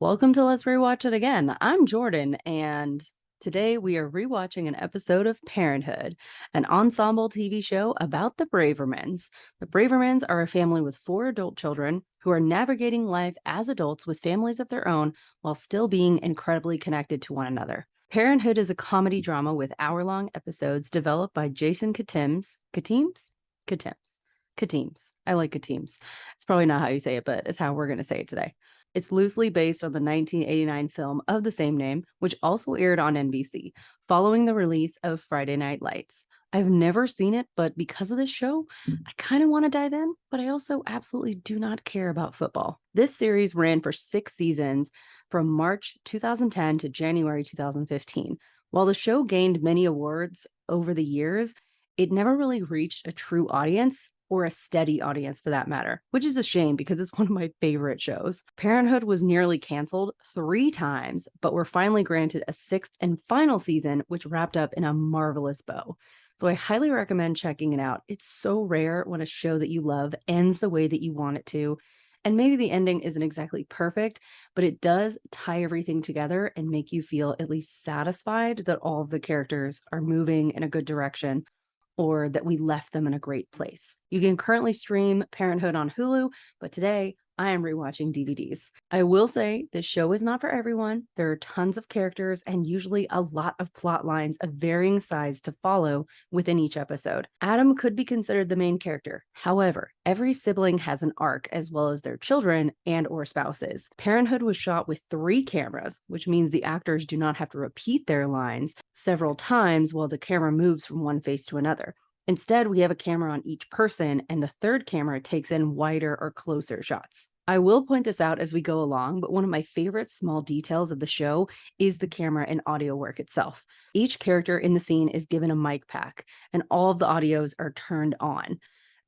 Welcome to Let's Rewatch It Again. I'm Jordan, and today we are rewatching an episode of Parenthood, an ensemble TV show about the Bravermans. The Bravermans are a family with 4 adult children who are navigating life as adults with families of their own while still being incredibly connected to one another. Parenthood is a comedy drama with hour-long episodes developed by Jason Katims. Katims. I like Katims. It's probably not how you say it, but it's how we're going to say it today. It's loosely based on the 1989 film of the same name, which also aired on NBC, following the release of Friday Night Lights. I've never seen it, but because of this show, I kind of want to dive in, but I also absolutely do not care about football. This series ran for 6 seasons from March 2010 to January 2015. While the show gained many awards over the years, it never really reached a true audience, or a steady audience for that matter, which is a shame because it's one of my favorite shows. Parenthood was nearly canceled 3 times, but were finally granted a 6th and final season, which wrapped up in a marvelous bow. So I highly recommend checking it out. It's so rare when a show that you love ends the way that you want it to. And maybe the ending isn't exactly perfect, but it does tie everything together and make you feel at least satisfied that all of the characters are moving in a good direction, or that we left them in a great place. You can currently stream Parenthood on Hulu, but today I am rewatching DVDs. I will say this show is not for everyone. There are tons of characters and usually a lot of plot lines of varying size to follow within each episode. Adam could be considered the main character. However, every sibling has an arc as well as their children and or spouses. Parenthood was shot with 3 cameras, which means the actors do not have to repeat their lines several times while the camera moves from one face to another. Instead, we have a camera on each person, and the third camera takes in wider or closer shots. I will point this out as we go along, but one of my favorite small details of the show is the camera and audio work itself. Each character in the scene is given a mic pack, and all of the audios are turned on.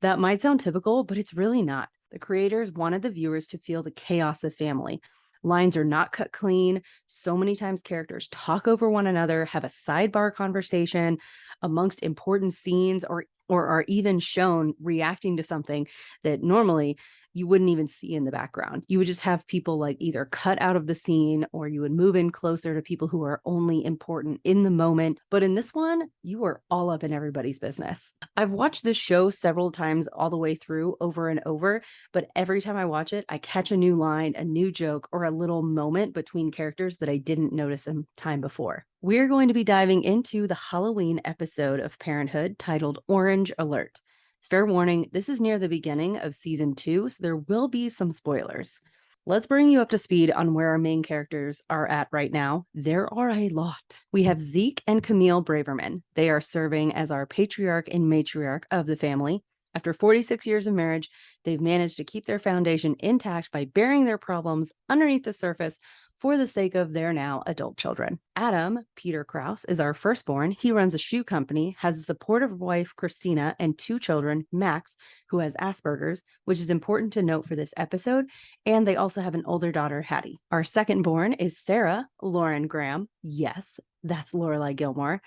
That might sound typical, but it's really not. The creators wanted the viewers to feel the chaos of family. Lines are not cut clean. So many times characters talk over one another, have a sidebar conversation amongst important scenes, or are even shown reacting to something that normally you wouldn't even see in the background. You would just have people like either cut out of the scene, or you would move in closer to people who are only important in the moment. But in this one, you are all up in everybody's business. I've watched this show several times all the way through over and over, but every time I watch it, I catch a new line, a new joke, or a little moment between characters that I didn't notice in time before. We're going to be diving into the Halloween episode of Parenthood titled Orange Alert. Fair warning, this is near the beginning of season 2, so there will be some spoilers. Let's bring you up to speed on where our main characters are at right now. There are a lot. We have Zeke and Camille Braverman. They are serving as our patriarch and matriarch of the family. After 46 years of marriage, they've managed to keep their foundation intact by burying their problems underneath the surface for the sake of their now adult children. Adam, Peter Krause, is our firstborn. He runs a shoe company, has a supportive wife, Christina, and 2 children, Max, who has Asperger's, which is important to note for this episode, and they also have an older daughter, Hattie. Our second-born is Sarah Lauren Graham. Yes, that's Lorelai Gilmore.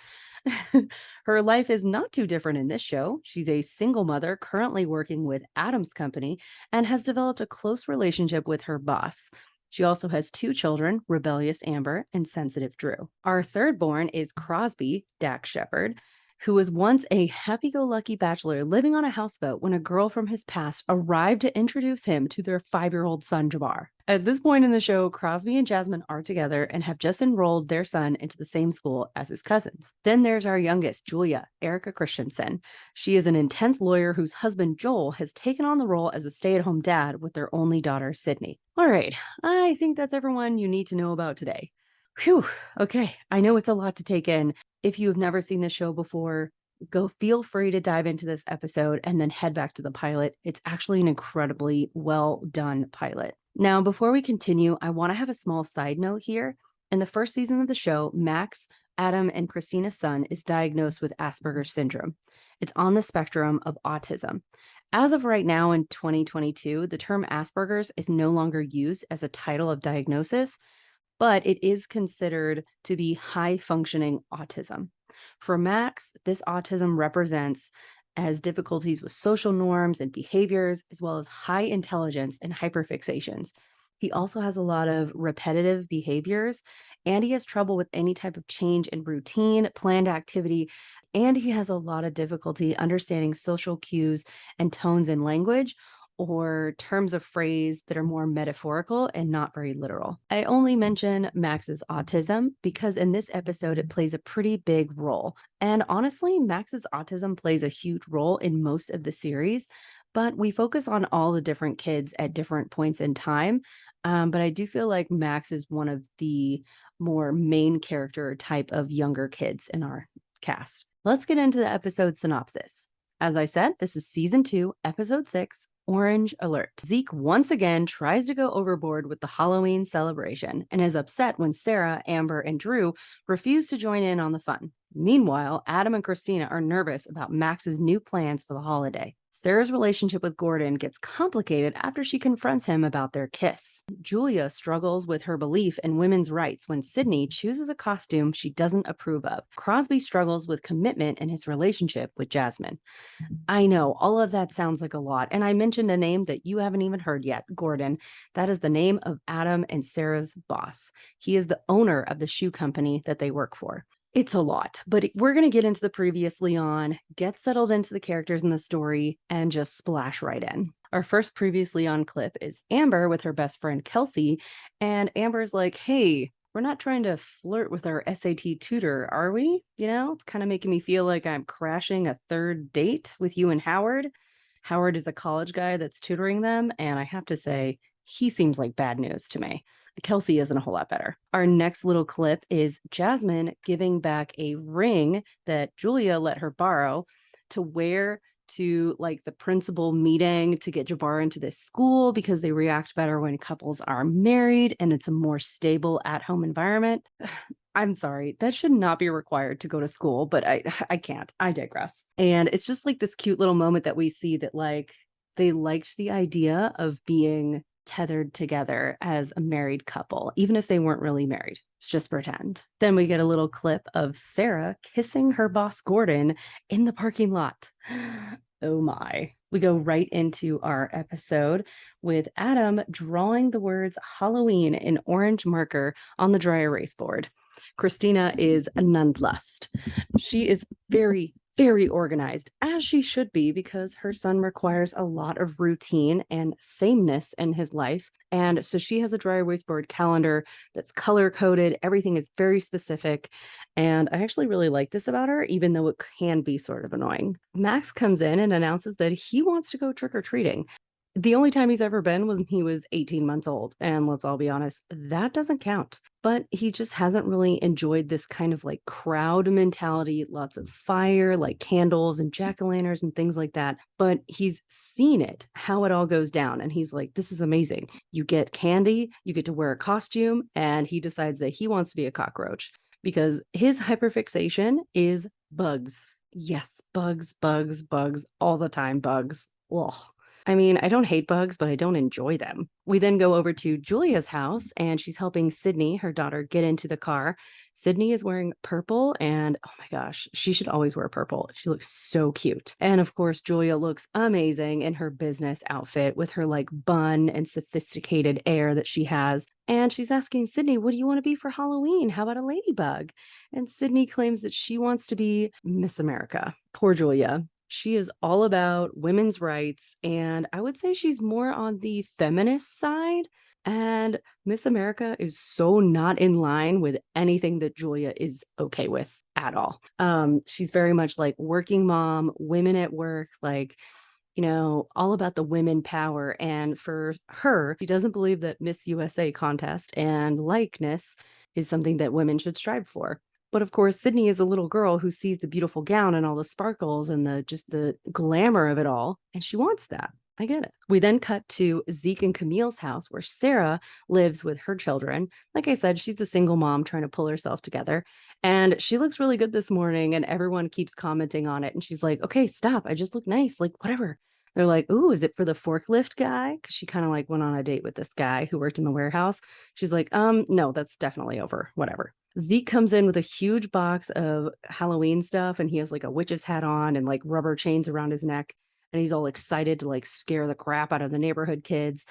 Her life is not too different in this show. She's a single mother currently working with Adam's company and has developed a close relationship with her boss. She also has 2 children, rebellious Amber and sensitive Drew. Our third born is Crosby, Dax Shepard, who was once a happy-go-lucky bachelor living on a houseboat when a girl from his past arrived to introduce him to their 5-year-old son, Jambar. At this point in the show, Crosby and Jasmine are together and have just enrolled their son into the same school as his cousins. Then there's our youngest, Julia, Erica Christensen. She is an intense lawyer whose husband, Joel, has taken on the role as a stay-at-home dad with their only daughter, Sydney. All right, I think that's everyone you need to know about today. Phew, okay, I know it's a lot to take in. If you have never seen this show before, feel free to dive into this episode and then head back to the pilot. It's actually an incredibly well done pilot. Now, before we continue, I want to have a small side note here. In the first season of the show, Max, Adam, and Christina's son is diagnosed with Asperger syndrome. It's on the spectrum of autism. As of right now in 2022, the term Asperger's is no longer used as a title of diagnosis, but it is considered to be high-functioning autism. For Max, this autism represents as difficulties with social norms and behaviors, as well as high intelligence and hyperfixations. He also has a lot of repetitive behaviors, and he has trouble with any type of change in routine, planned activity, and he has a lot of difficulty understanding social cues and tones in language or terms of phrase that are more metaphorical and not very literal. I only mention Max's autism because in this episode it plays a pretty big role. And honestly, Max's autism plays a huge role in most of the series, but we focus on all the different kids at different points in time. But I do feel like Max is one of the more main character type of younger kids in our cast. Let's get into the episode synopsis. As I said, this is season 2, episode 6, Orange Alert. Zeke once again tries to go overboard with the Halloween celebration and is upset when Sarah, Amber, and Drew refuse to join in on the fun. Meanwhile, Adam and Christina are nervous about Max's new plans for the holiday. Sarah's relationship with Gordon gets complicated after she confronts him about their kiss. Julia struggles with her belief in women's rights when Sydney chooses a costume she doesn't approve of. Crosby struggles with commitment in his relationship with Jasmine. I know, all of that sounds like a lot. And I mentioned a name that you haven't even heard yet, Gordon. That is the name of Adam and Sarah's boss. He is the owner of the shoe company that they work for. It's a lot, but we're going to get into the previously on, get settled into the characters in the story, and just splash right in. Our first previously on clip is Amber with her best friend Kelsey, and Amber's like, hey, we're not trying to flirt with our SAT tutor, are we? You know, it's kind of making me feel like I'm crashing a third date with you and Howard. Howard is a college guy that's tutoring them, and I have to say, he seems like bad news to me. Kelsey isn't a whole lot better. Our next little clip is Jasmine giving back a ring that Julia let her borrow to wear to like the principal meeting to get Jambar into this school because they react better when couples are married and it's a more stable at-home environment. I'm sorry, that should not be required to go to school, but I can't. I digress. And it's just like this cute little moment that we see that like they liked the idea of being tethered together as a married couple, even if they weren't really married. It's just pretend. Then we get a little clip of Sarah kissing her boss Gordon in the parking lot. Oh my. We go right into our episode with Adam drawing the words Halloween in orange marker on the dry erase board. Christina is nonplussed. She is very, very organized, as she should be, because her son requires a lot of routine and sameness in his life. And so she has a dry erase board calendar that's color coded. Everything is very specific. And I actually really like this about her, even though it can be sort of annoying. Max comes in and announces that he wants to go trick or treating. The only time he's ever been was when he was 18 months old. And let's all be honest, that doesn't count. But he just hasn't really enjoyed this kind of like crowd mentality, lots of fire, like candles and jack-o'-lanterns and things like that. But he's seen it, how it all goes down. And he's like, this is amazing. You get candy, you get to wear a costume, and he decides that he wants to be a cockroach because his hyperfixation is bugs. Yes, bugs, bugs, bugs, all the time, bugs. Ugh. I mean, I don't hate bugs, but I don't enjoy them. We then go over to Julia's house and she's helping Sydney, her daughter, get into the car. Sydney is wearing purple and oh my gosh, she should always wear purple. She looks so cute. And of course, Julia looks amazing in her business outfit with her like bun and sophisticated air that she has. And she's asking Sydney, what do you want to be for Halloween? How about a ladybug? And Sydney claims that she wants to be Miss America. Poor Julia. She is all about women's rights, and I would say she's more on the feminist side. And Miss America is so not in line with anything that Julia is okay with at all. She's very much like working mom, women at work, like, you know, all about the women power. And for her, she doesn't believe that Miss USA contest and likeness is something that women should strive for. But of course, Sydney is a little girl who sees the beautiful gown and all the sparkles and the just the glamour of it all, and she wants that. I get it. We then cut to Zeke and Camille's house where Sarah lives with her children. Like I said, she's a single mom trying to pull herself together. And she looks really good this morning, and everyone keeps commenting on it. And she's like, okay, stop. I just look nice. Like, whatever. They're like, ooh, is it for the forklift guy? Because she kind of like went on a date with this guy who worked in the warehouse. She's like, no, that's definitely over. Whatever. Zeke comes in with a huge box of Halloween stuff, and he has like a witch's hat on and like rubber chains around his neck. And he's all excited to like scare the crap out of the neighborhood kids.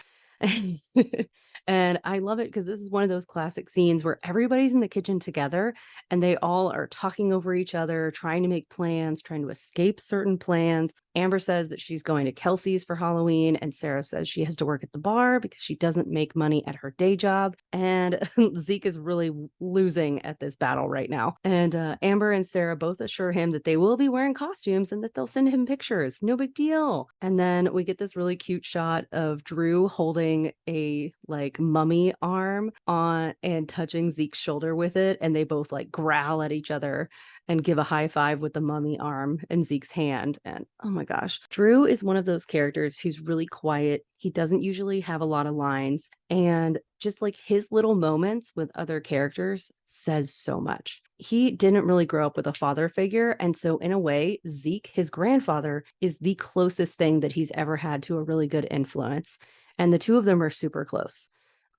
And I love it because this is one of those classic scenes where everybody's in the kitchen together and they all are talking over each other, trying to make plans, trying to escape certain plans. Amber says that she's going to Kelsey's for Halloween, and Sarah says she has to work at the bar because she doesn't make money at her day job. And Zeke is really losing at this battle right now. And Amber and Sarah both assure him that they will be wearing costumes and that they'll send him pictures. No big deal. And then we get this really cute shot of Drew holding a like mummy arm on and touching Zeke's shoulder with it. And they both like growl at each other and give a high five with the mummy arm in Zeke's hand. And oh my gosh, Drew is one of those characters who's really quiet. He doesn't usually have a lot of lines. And just like his little moments with other characters says so much. He didn't really grow up with a father figure. And so, in a way, Zeke, his grandfather, is the closest thing that he's ever had to a really good influence. And the two of them are super close.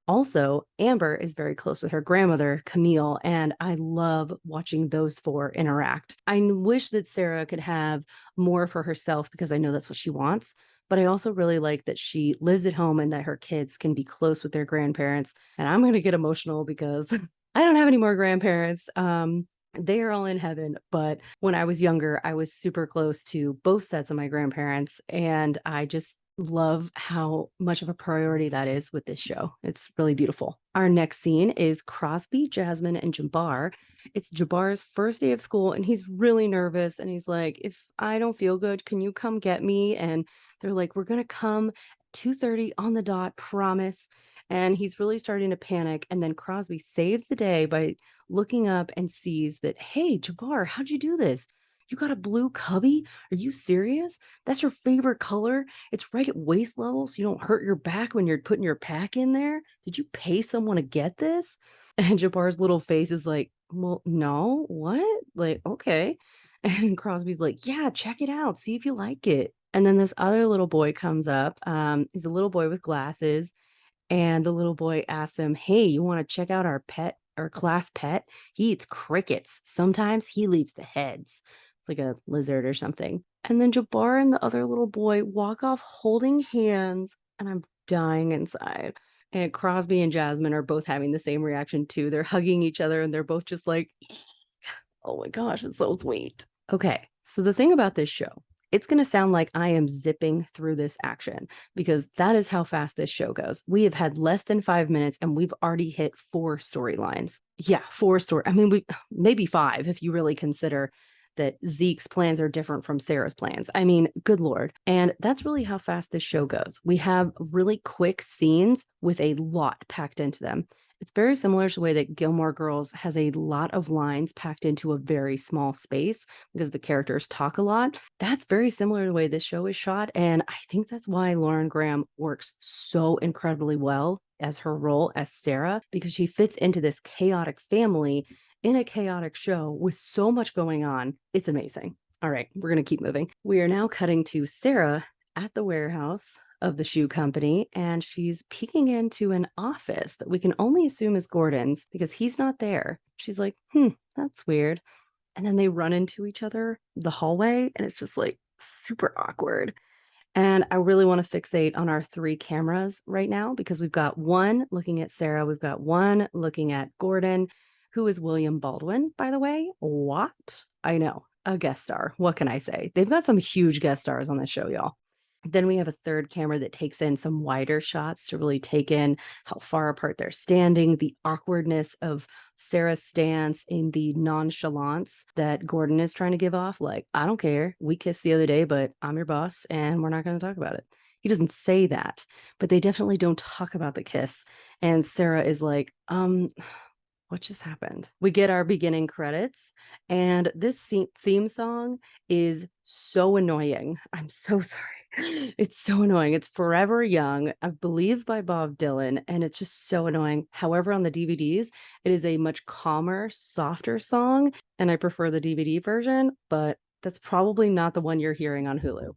Also, Amber is very close with her grandmother, Camille, and I love watching those four interact. I wish that Sarah could have more for herself because I know that's what she wants. But I also really like that she lives at home and that her kids can be close with their grandparents. And I'm going to get emotional because I don't have any more grandparents. They are all in heaven. But when I was younger, I was super close to both sets of my grandparents. And I just love how much of a priority that is with this show. It's really beautiful. Our next scene is Crosby, Jasmine, and Jambar. It's Jambar's first day of school, and he's really nervous. And he's like, if I don't feel good, can you come get me? And they're like, we're going to come 2:30 on the dot, promise. And he's really starting to panic. And then Crosby saves the day by looking up and sees that, hey, Jambar, how'd you do this? You got a blue cubby? Are you serious? That's your favorite color? It's right at waist level so you don't hurt your back when you're putting your pack in there? Did you pay someone to get this? And Jabar's little face is like, well, no, what? Like, okay. And Crosby's like, yeah, check it out. See if you like it. And then this other little boy comes up. He's a little boy with glasses. And the little boy asks him, hey, you want to check out our pet, our class pet? He eats crickets. Sometimes he leaves the heads. It's like a lizard or something. And then Jabbar and the other little boy walk off holding hands, and I'm dying inside. And Crosby and Jasmine are both having the same reaction too. They're hugging each other and they're both just like, oh my gosh, it's so sweet. Okay, so the thing about this show, it's going to sound like I am zipping through this action because that is how fast this show goes. We have had less than 5 minutes and we've already hit 4 storylines. Yeah, 4 story. I mean, we maybe 5 if you really consider that Zeke's plans are different from Sarah's plans. I mean, good Lord. And that's really how fast this show goes. We have really quick scenes with a lot packed into them. It's very similar to the way that Gilmore Girls has a lot of lines packed into a very small space because the characters talk a lot. That's very similar to the way this show is shot. And I think that's why Lauren Graham works so incredibly well as her role as Sarah, because she fits into this chaotic family in a chaotic show with so much going on. It's amazing. All right, we're going to keep moving. We are now cutting to Sarah at the warehouse of the shoe company, and she's peeking into an office that we can only assume is Gordon's because he's not there. She's like, that's weird. And then they run into each other the hallway, and it's just like super awkward. And I really want to fixate on our 3 cameras right now because we've got one looking at Sarah, we've got one looking at Gordon, who is William Baldwin, by the way. What? I know, a guest star. What can I say? They've got some huge guest stars on this show, y'all. Then we have a third camera that takes in some wider shots to really take in how far apart they're standing, the awkwardness of Sarah's stance, in the nonchalance that Gordon is trying to give off. Like, I don't care. We kissed the other day, but I'm your boss and we're not going to talk about it. He doesn't say that, but they definitely don't talk about the kiss. And Sarah is like, what just happened? We get our beginning credits, and this theme song is so annoying. I'm so sorry. It's so annoying. It's Forever Young, I believe by Bob Dylan, and it's just so annoying. However, on the DVDs, it is a much calmer, softer song, and I prefer the DVD version, but that's probably not the one you're hearing on Hulu.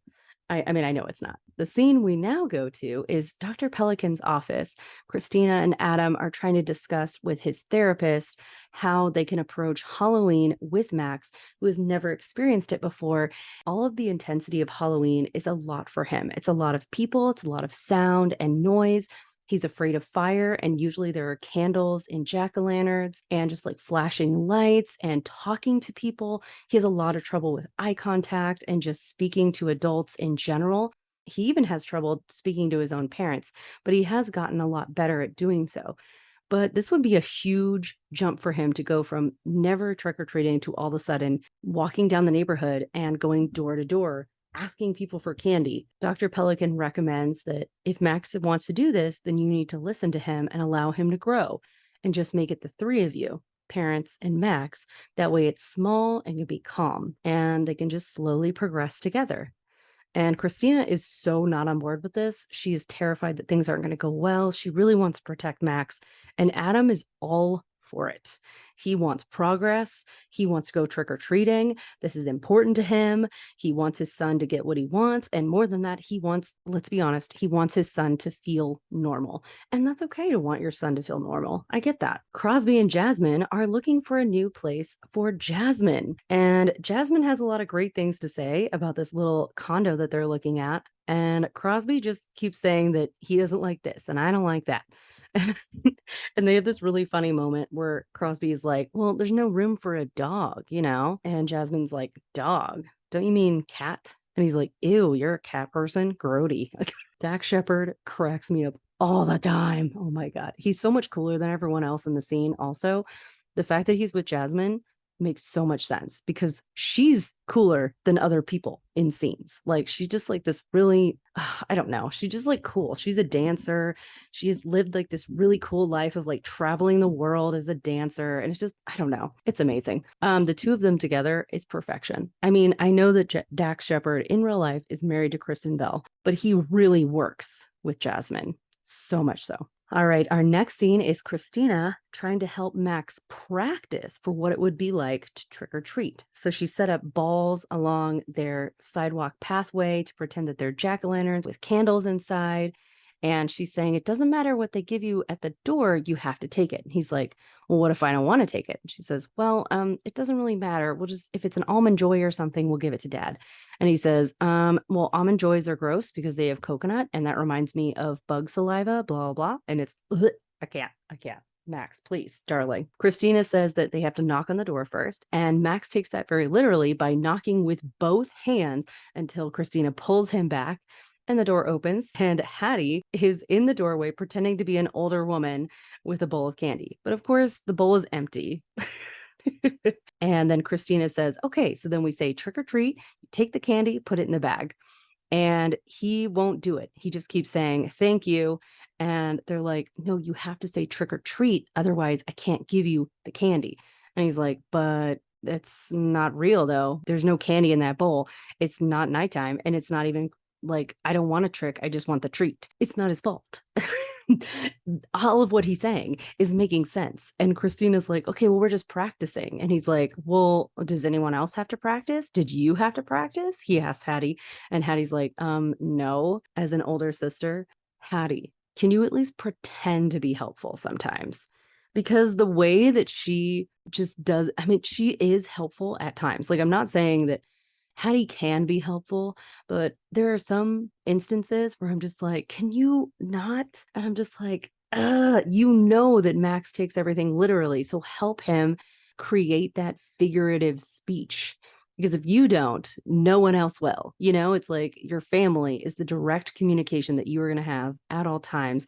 I mean, I know it's not. The scene we now go to is Dr. Pelican's office. Christina and Adam are trying to discuss with his therapist how they can approach Halloween with Max, who has never experienced it before. All of the intensity of Halloween is a lot for him. It's a lot of people, it's a lot of sound and noise. He's afraid of fire, and usually there are candles and jack-o'-lanterns and just like flashing lights and talking to people. He has a lot of trouble with eye contact and just speaking to adults in general. He even has trouble speaking to his own parents, but he has gotten a lot better at doing so. But this would be a huge jump for him to go from never trick-or-treating to all of a sudden walking down the neighborhood and going door to door, asking people for candy. Dr. Pelican recommends that if Max wants to do this, then you need to listen to him and allow him to grow and just make it the three of you, parents and Max. That way it's small and you'll be calm and they can just slowly progress together. And Christina is so not on board with this. She is terrified that things aren't going to go well. She really wants to protect Max. And Adam is all for it. He wants progress. He wants to go trick-or-treating. This is important to him. He wants his son to get what he wants. And more than that, he wants, let's be honest, he wants his son to feel normal. And that's okay to want your son to feel normal. I get that. Crosby and Jasmine are looking for a new place for Jasmine. And Jasmine has a lot of great things to say about this little condo that they're looking at. And Crosby just keeps saying that he doesn't like this and I don't like that. And they have this really funny moment where Crosby is like, well, there's no room for a dog, you know? And Jasmine's like, dog? Don't you mean cat? And he's like, ew, you're a cat person? Grody. Dax Shepard cracks me up all the time. Oh my God. He's so much cooler than everyone else in the scene. Also, the fact that he's with Jasmine makes so much sense because she's cooler than other people in scenes. Like she's just like this really, I don't know. She's just like cool. She's a dancer. She has lived like this really cool life of like traveling the world as a dancer. And it's just, I don't know. It's amazing. The two of them together is perfection. I mean, I know that Dax Shepard in real life is married to Kristen Bell, but he really works with Jasmine. So much so. All right, our next scene is Christina trying to help Max practice for what it would be like to trick or treat. So she set up balls along their sidewalk pathway to pretend that they're jack-o'-lanterns with candles inside. And she's saying, it doesn't matter what they give you at the door, you have to take it. And he's like, well, what if I don't want to take it? And she says, well, it doesn't really matter. We'll just, if it's an almond joy or something, we'll give it to Dad. And he says, well, almond joys are gross because they have coconut. And that reminds me of bug saliva, blah, blah, blah. And it's, I can't. Max, please, darling. Christina says that they have to knock on the door first. And Max takes that very literally by knocking with both hands until Christina pulls him back. And the door opens, and Hattie is in the doorway pretending to be an older woman with a bowl of candy. But of course, the bowl is empty. And then Christina says, okay, so then we say trick or treat, you take the candy, put it in the bag. And he won't do it. He just keeps saying, thank you. And they're like, no, you have to say trick or treat. Otherwise, I can't give you the candy. And he's like, but that's not real, though. There's no candy in that bowl. It's not nighttime. And it's not even like, I don't want a trick. I just want the treat. It's not his fault. All of what he's saying is making sense. And Christina's like, okay, well, we're just practicing. And he's like, well, does anyone else have to practice? Did you have to practice? He asks Hattie. And Hattie's like, no, as an older sister. Hattie, can you at least pretend to be helpful sometimes? Because the way that she just does, I mean, she is helpful at times. Like, I'm not saying that Hattie can be helpful, but there are some instances where I'm just like, can you not? And I'm just like, you know that Max takes everything literally. So help him create that figurative speech. Because if you don't, no one else will. You know, it's like your family is the direct communication that you are going to have at all times.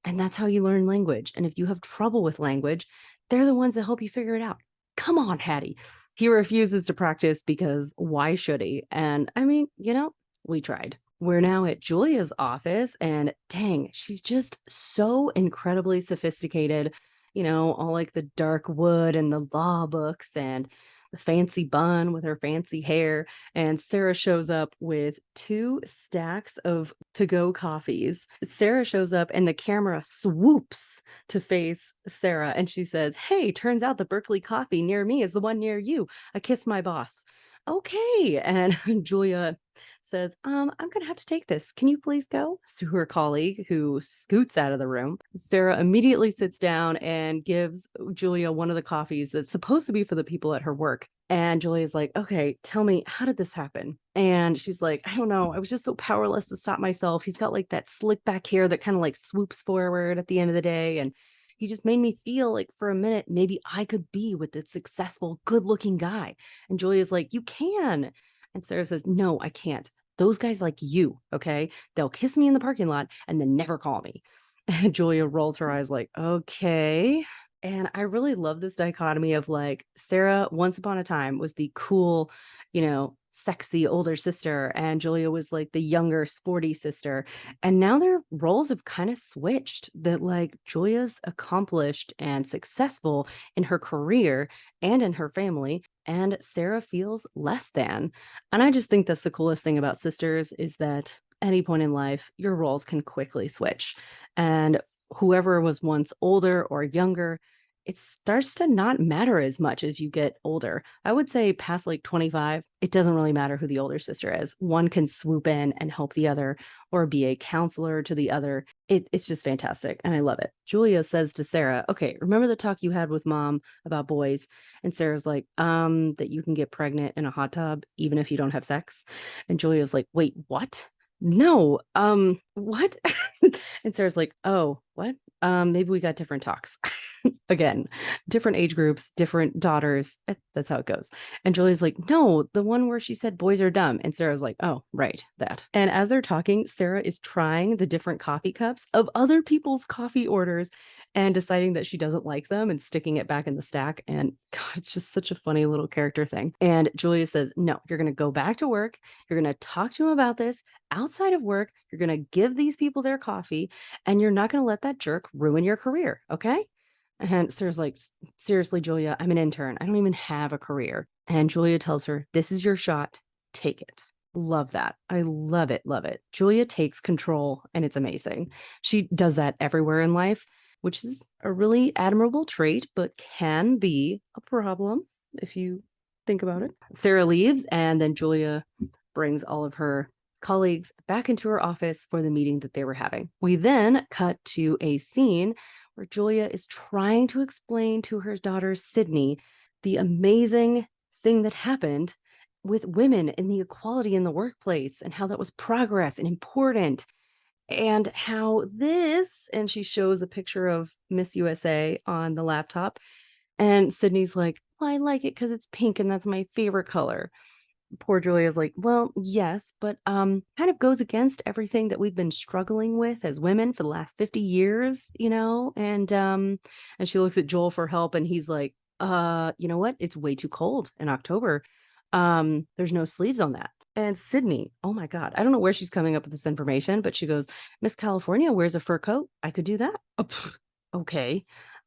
And that's how you learn language. And if you have trouble with language, they're the ones that help you figure it out. Come on, Hattie. He refuses to practice because why should he? And I mean, you know, we tried. We're now at Julia's office and dang, she's just so incredibly sophisticated, you know, all like the dark wood and the law books and the fancy bun with her fancy hair. And Sarah shows up with 2 stacks of to-go coffees. Sarah shows up and the camera swoops to face Sarah. And she says, hey, turns out the Berkeley coffee near me is the one near you. I kiss my boss. Okay. And Julia says, I'm going to have to take this. Can you please go? To her colleague, who scoots out of the room. Sarah immediately sits down and gives Julia one of the coffees that's supposed to be for the people at her work. And Julia's like, okay, tell me, how did this happen? And she's like, I don't know. I was just so powerless to stop myself. He's got like that slick back hair that kind of like swoops forward at the end of the day. And he just made me feel like for a minute, maybe I could be with this successful, good looking guy. And Julia's like, you can. And Sarah says, no, I can't. Those guys like you, okay? They'll kiss me in the parking lot and then never call me. And Julia rolls her eyes like, okay. And I really love this dichotomy of like Sarah, once upon a time, was the cool, sexy older sister, and Julia was like the younger, sporty sister. And now their roles have kind of switched, that like Julia's accomplished and successful in her career and in her family, and Sarah feels less than. And I just think that's the coolest thing about sisters, is that any point in life, your roles can quickly switch. And whoever was once older or younger, it starts to not matter as much as you get older. I would say past like 25, it doesn't really matter who the older sister is. One can swoop in and help the other or be a counselor to the other. It's just fantastic. And I love it. Julia says to Sarah, okay, remember the talk you had with mom about boys? And Sarah's like, that you can get pregnant in a hot tub even if you don't have sex. And Julia's like, wait, what? No, what? And Sarah's like, oh, what? Maybe we got different talks. Again, different age groups, different daughters. That's how it goes. And Julie's like, no, the one where she said boys are dumb. And Sarah's like, oh, right, that. And as they're talking, Sarah is trying the different coffee cups of other people's coffee orders and deciding that she doesn't like them and sticking it back in the stack. And God, it's just such a funny little character thing. And Julia says, no, you're going to go back to work. You're going to talk to him about this outside of work. You're going to give these people their coffee, and you're not going to let that jerk ruin your career. Okay. And Sarah's like, seriously, Julia, I'm an intern. I don't even have a career. And Julia tells her, this is your shot. Take it. Love that. I love it. Love it. Julia takes control, and it's amazing. She does that everywhere in life, which is a really admirable trait, but can be a problem if you think about it. Sarah leaves, and then Julia brings all of her colleagues back into her office for the meeting that they were having. We then cut to a scene where Julia is trying to explain to her daughter, Sydney, the amazing thing that happened with women and the equality in the workplace, and how that was progress and important, and how this, and she shows a picture of Miss USA on the laptop, and Sydney's like, well, I like it because it's pink and that's my favorite color. Poor Julia's like, well, yes, but kind of goes against everything that we've been struggling with as women for the last 50 years, and she looks at Joel for help, and he's like, you know what? It's way too cold in October. There's no sleeves on that. And Sydney, oh my God, I don't know where she's coming up with this information, but she goes, Miss California wears a fur coat. I could do that. Oh, okay.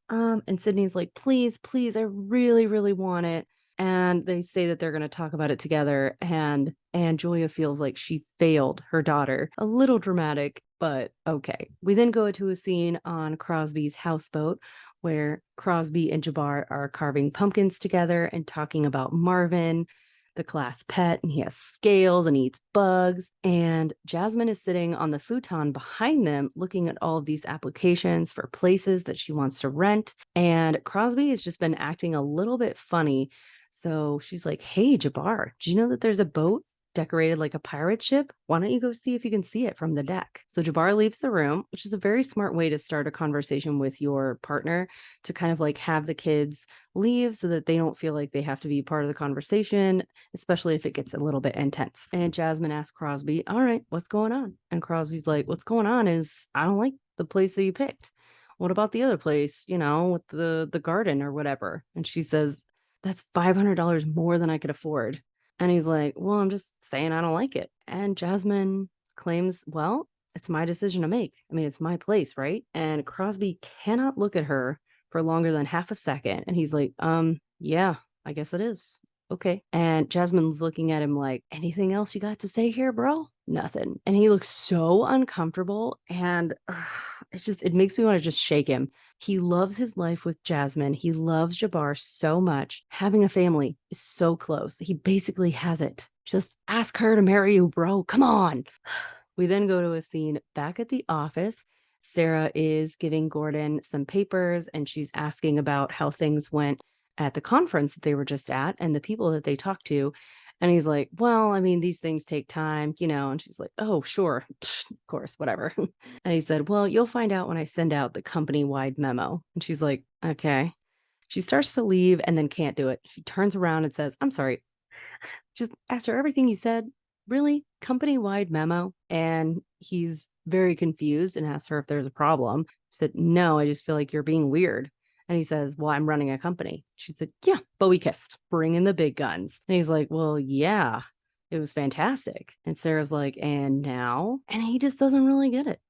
And Sydney's like, please, please, I really, really want it. And they say that they're going to talk about it together. And Julia feels like she failed her daughter. A little dramatic, but okay. We then go to a scene on Crosby's houseboat where Crosby and Jambar are carving pumpkins together and talking about Marvin, the class pet, and he has scales and eats bugs. And Jasmine is sitting on the futon behind them, looking at all of these applications for places that she wants to rent. And Crosby has just been acting a little bit funny. So she's like, hey, Jambar, do you know that there's a boat decorated like a pirate ship? Why don't you go see if you can see it from the deck? So Jambar leaves the room, which is a very smart way to start a conversation with your partner, to kind of like have the kids leave so that they don't feel like they have to be part of the conversation, especially if it gets a little bit intense. And Jasmine asks Crosby, all right, what's going on? And Crosby's like, what's going on is I don't like the place that you picked. What about the other place, with the garden or whatever? And she says, that's $500 more than I could afford. And he's like, well, I'm just saying I don't like it. And Jasmine claims, well, it's my decision to make. I mean, it's my place, right? And Crosby cannot look at her for longer than half a second. And he's like, yeah, I guess it is. Okay. And Jasmine's looking at him like, anything else you got to say here, bro? Nothing. And he looks so uncomfortable. And it makes me want to just shake him. He loves his life with Jasmine. He loves Jambar so much. Having a family is so close. He basically has it. Just ask her to marry you, bro. Come on. We then go to a scene back at the office. Sarah is giving Gordon some papers and she's asking about how things went at the conference that they were just at and the people that they talked to. And he's like, well, I mean, these things take time, you know. And she's like, oh, sure, of course, whatever. And he said, well, you'll find out when I send out the company wide memo. And she's like, okay. She starts to leave and then can't do it. She turns around and says, I'm sorry, just after everything you said, really? Company wide memo? And he's very confused and asks her if there's a problem. She said, no, I just feel like you're being weird. And he says, well, I'm running a company. She said, yeah, but we kissed. Bring in the big guns. And he's like, well, yeah, it was fantastic. And Sarah's like, and now? And he just doesn't really get it.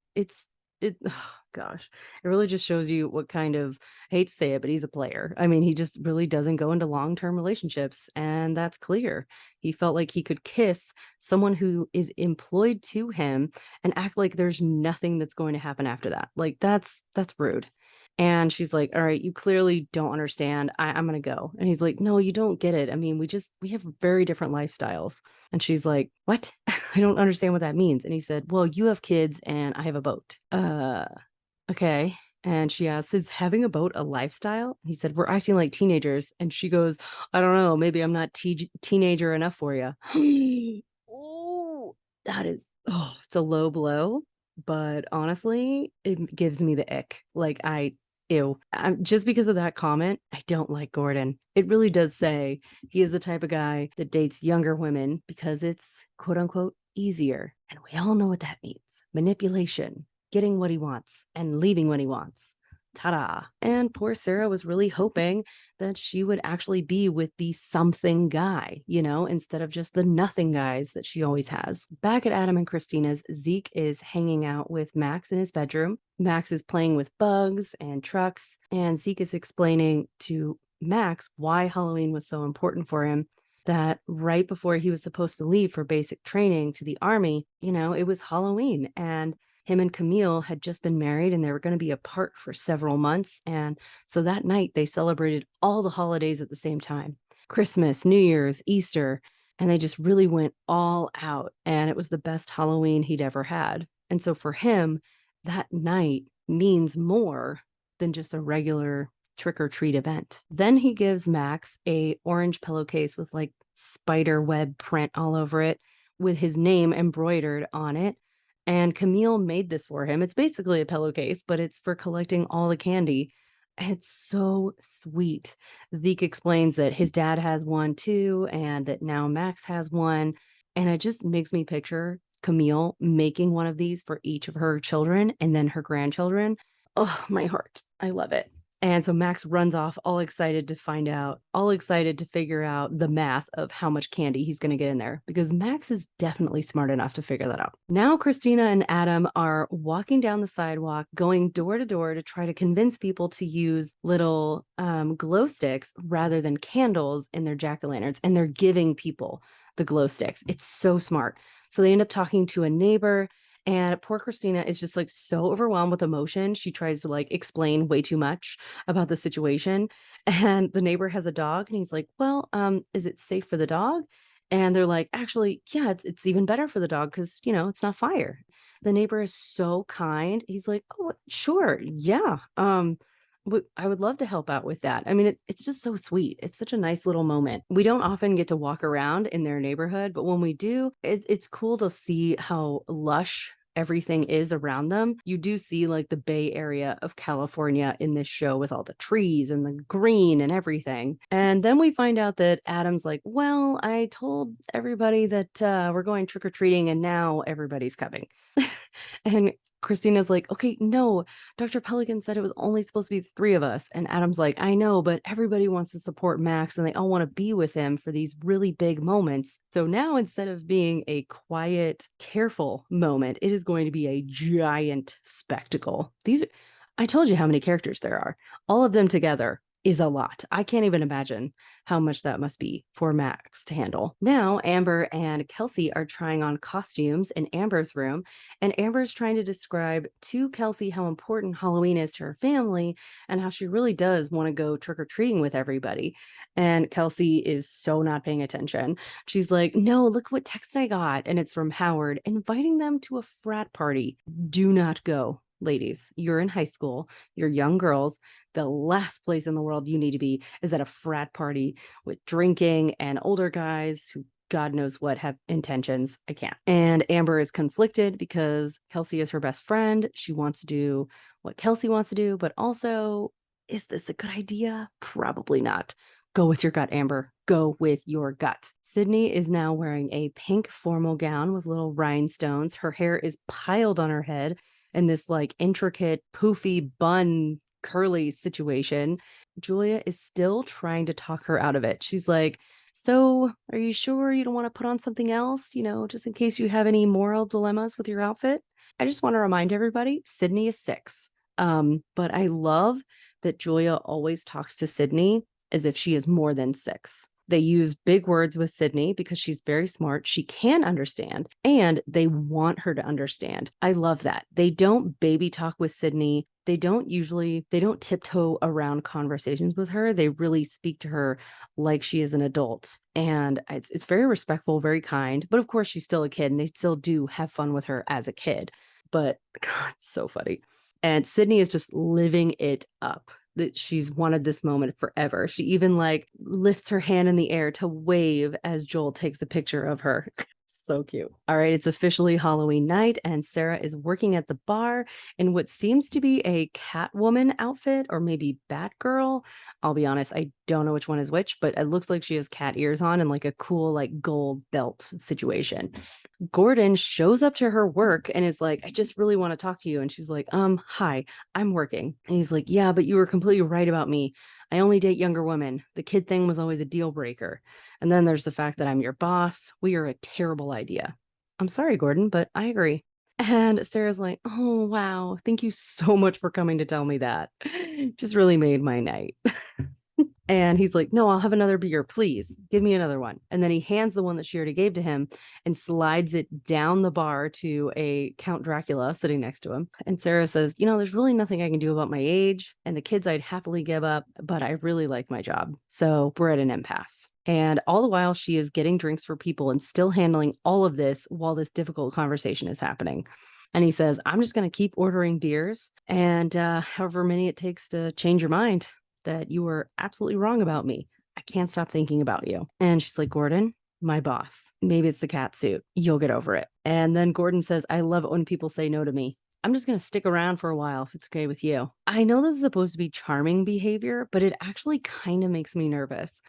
Oh gosh, it really just shows you what kind of, I hate to say it, but he's a player. I mean, he just really doesn't go into long-term relationships, and that's clear. He felt like he could kiss someone who is employed to him and act like there's nothing that's going to happen after that. Like that's rude. And she's like, all right, you clearly don't understand. I'm gonna go. And he's like, no, you don't get it. I mean, we have very different lifestyles. And she's like, what? I don't understand what that means. And he said, well, you have kids and I have a boat. Okay. And she asks, is having a boat a lifestyle? He said, we're acting like teenagers. And she goes, I don't know, maybe I'm not teenager enough for you. Oh, it's a low blow. But honestly, it gives me the ick. Like, ew. Just because of that comment, I don't like Gordon. It really does say he is the type of guy that dates younger women because it's quote unquote easier. And we all know what that means. Manipulation, getting what he wants and leaving when he wants. Ta-da. And poor Sarah was really hoping that she would actually be with the something guy, you know, instead of just the nothing guys that she always has. Back at Adam and Christina's, Zeke is hanging out with Max in his bedroom. Max is playing with bugs and trucks, and Zeke is explaining to Max why Halloween was so important for him, that right before he was supposed to leave for basic training to the army, you know, it was Halloween, and him and Camille had just been married and they were going to be apart for several months. And so that night they celebrated all the holidays at the same time, Christmas, New Year's, Easter, and they just really went all out. And it was the best Halloween he'd ever had. And so for him, that night means more than just a regular trick or treat event. Then he gives Max a orange pillowcase with like spider web print all over it with his name embroidered on it. And Camille made this for him. It's basically a pillowcase, but it's for collecting all the candy. And it's so sweet. Zeke explains that his dad has one too, and that now Max has one. And it just makes me picture Camille making one of these for each of her children and then her grandchildren. Oh, my heart. I love it. And so Max runs off all excited to figure out the math of how much candy he's going to get in there, because Max is definitely smart enough to figure that out. Now, Christina and Adam are walking down the sidewalk, going door to door to try to convince people to use little glow sticks rather than candles in their jack-o'-lanterns. And they're giving people the glow sticks. It's so smart. So they end up talking to a neighbor. And poor Christina is just like so overwhelmed with emotion. She tries to like explain way too much about the situation. And the neighbor has a dog and he's like, well, is it safe for the dog? And they're like, actually, yeah, it's even better for the dog because, you know, it's not fire. The neighbor is so kind. He's like, oh, sure. Yeah. I would love to help out with that. I mean, it's just so sweet. It's such a nice little moment. We don't often get to walk around in their neighborhood, but when we do, it's cool to see how lush everything is around them. You do see like the Bay Area of California in this show with all the trees and the green and everything. And then we find out that Adam's like, well, I told everybody that we're going trick-or-treating and now everybody's coming. And Christina's like, okay, no, Dr. Pelican said it was only supposed to be the three of us. And Adam's like, I know, but everybody wants to support Max and they all want to be with him for these really big moments. So now instead of being a quiet, careful moment, it is going to be a giant spectacle. I told you how many characters there are. All of them together is a lot. I can't even imagine how much that must be for Max to handle. Now, Amber and Kelsey are trying on costumes in Amber's room, and Amber's trying to describe to Kelsey how important Halloween is to her family and how she really does want to go trick-or-treating with everybody. And Kelsey is so not paying attention. She's like, no, look what text I got. And it's from Howard inviting them to a frat party. Do not go. Ladies, you're in high school, you're young girls. The last place in the world you need to be is at a frat party with drinking and older guys who God knows what have intentions. I can't. And Amber is conflicted because Kelsey is her best friend. She wants to do what Kelsey wants to do, but also, is this a good idea? Probably not. Go with your gut, Amber. Go with your gut. Sydney is now wearing a pink formal gown with little rhinestones. Her hair is piled on her head in this like intricate, poofy bun curly situation. Julia is still trying to talk her out of it. She's like, so are you sure you don't want to put on something else, just in case you have any moral dilemmas with your outfit? I just want to remind everybody, Sydney is 6. But I love that Julia always talks to Sydney as if she is more than 6. They use big words with Sydney because she's very smart. She can understand, and they want her to understand. I love that. They don't baby talk with Sydney. They don't tiptoe around conversations with her. They really speak to her like she is an adult. And it's very respectful, very kind. But of course, she's still a kid, and they still do have fun with her as a kid. But God, it's so funny. And Sydney is just living it up. That she's wanted this moment forever. She even like lifts her hand in the air to wave as Joel takes a picture of her. So cute. All right, it's officially Halloween night, and Sarah is working at the bar in what seems to be a Catwoman outfit, or maybe Batgirl. I'll be honest, I don't know which one is which, but it looks like she has cat ears on and like a cool like gold belt situation. Gordon shows up to her work and is like, I just really want to talk to you. And she's like, hi, I'm working. And he's like, yeah, but you were completely right about me. I only date younger women. The kid thing was always a deal breaker. And then there's the fact that I'm your boss. We are a terrible idea. I'm sorry, Gordon, but I agree. And Sarah's like, oh, wow. Thank you so much for coming to tell me that. Just really made my night. And he's like, no, I'll have another beer, please. Give me another one. And then he hands the one that she already gave to him and slides it down the bar to a Count Dracula sitting next to him. And Sarah says, there's really nothing I can do about my age and the kids I'd happily give up, but I really like my job. So we're at an impasse. And all the while she is getting drinks for people and still handling all of this while this difficult conversation is happening. And he says, I'm just going to keep ordering beers and however many it takes to change your mind that you were absolutely wrong about me. I can't stop thinking about you. And she's like, Gordon, my boss. Maybe it's the cat suit. You'll get over it. And then Gordon says, I love it when people say no to me. I'm just going to stick around for a while if it's okay with you. I know this is supposed to be charming behavior, but it actually kind of makes me nervous.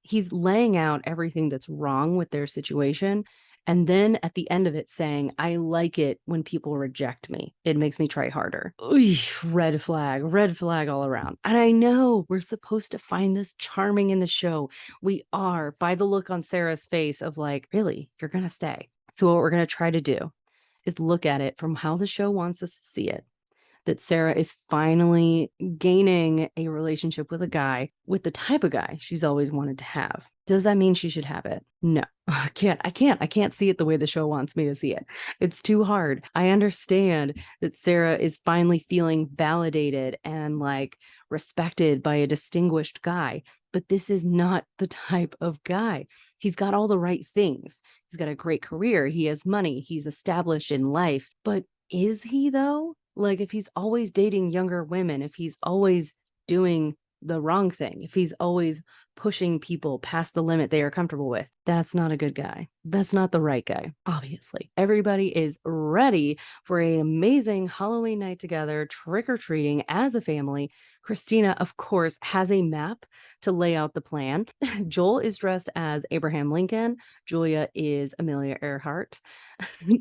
He's laying out everything that's wrong with their situation. And then at the end of it saying, I like it when people reject me. It makes me try harder. Oy, red flag all around. And I know we're supposed to find this charming in the show. We are, by the look on Sarah's face of like, really, you're going to stay. So what we're going to try to do is look at it from how the show wants us to see it. That Sarah is finally gaining a relationship with a guy, with the type of guy she's always wanted to have. Does that mean she should have it? No, I can't see it the way the show wants me to see it. It's too hard. I understand that Sarah is finally feeling validated and like respected by a distinguished guy, but this is not the type of guy. He's got all the right things. He's got a great career. He has money. He's established in life. But is he though? Like if he's always dating younger women, if he's always doing the wrong thing, if he's always pushing people past the limit they are comfortable with, that's not a good guy. That's not the right guy, obviously. Everybody is ready for an amazing Halloween night together, trick-or-treating as a family. Christina, of course, has a map to lay out the plan. Joel is dressed as Abraham Lincoln. Julia is Amelia Earhart.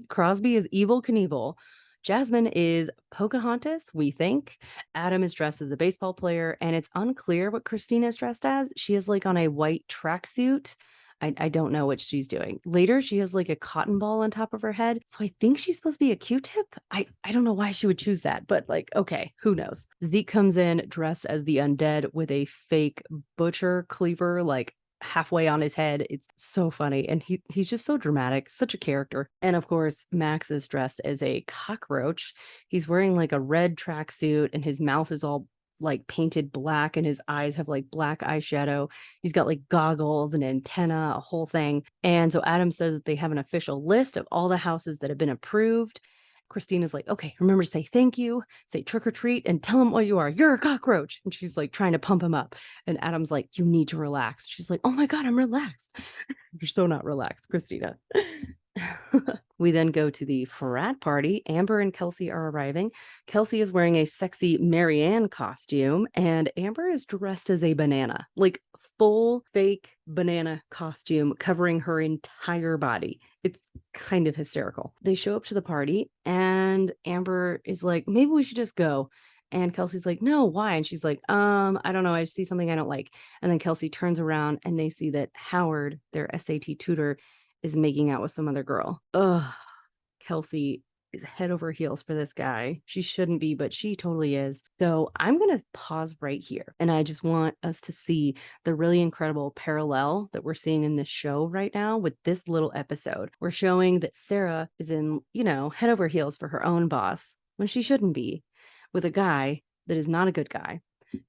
Crosby is Evil Knievel. Jasmine is Pocahontas, we think. Adam is dressed as a baseball player, and it's unclear what Christina is dressed as. She is like on a white tracksuit. I don't know what she's doing. Later, she has like a cotton ball on top of her head. So I think she's supposed to be a Q-tip. I don't know why she would choose that, but like, okay, who knows? Zeke comes in dressed as the undead with a fake butcher cleaver, like halfway on his head. It's so funny. And he's just so dramatic, such a character. And of course, Max is dressed as a cockroach. He's wearing like a red tracksuit and his mouth is all like painted black and his eyes have like black eyeshadow. He's got like goggles and antenna, a whole thing. And so Adam says that they have an official list of all the houses that have been approved. Christina's like, okay, remember to say thank you, say trick or treat, and tell him what you are. You're a cockroach. And she's like trying to pump him up. And Adam's like, you need to relax. She's like, oh my God, I'm relaxed. You're so not relaxed, Christina. We then go to the frat party. Amber and Kelsey are arriving. Kelsey is wearing a sexy Marianne costume, and Amber is dressed as a banana, like full fake banana costume covering her entire body. It's kind of hysterical. They show up to the party, and Amber is like, maybe we should just go. And Kelsey's like, no, why? And she's like, I don't know. I see something I don't like. And then Kelsey turns around and they see that Howard, their SAT tutor, is making out with some other girl. Ugh. Kelsey is head over heels for this guy. She shouldn't be, but she totally is. So I'm going to pause right here. And I just want us to see the really incredible parallel that we're seeing in this show right now with this little episode. We're showing that Sarah is in, head over heels for her own boss when she shouldn't be, with a guy that is not a good guy.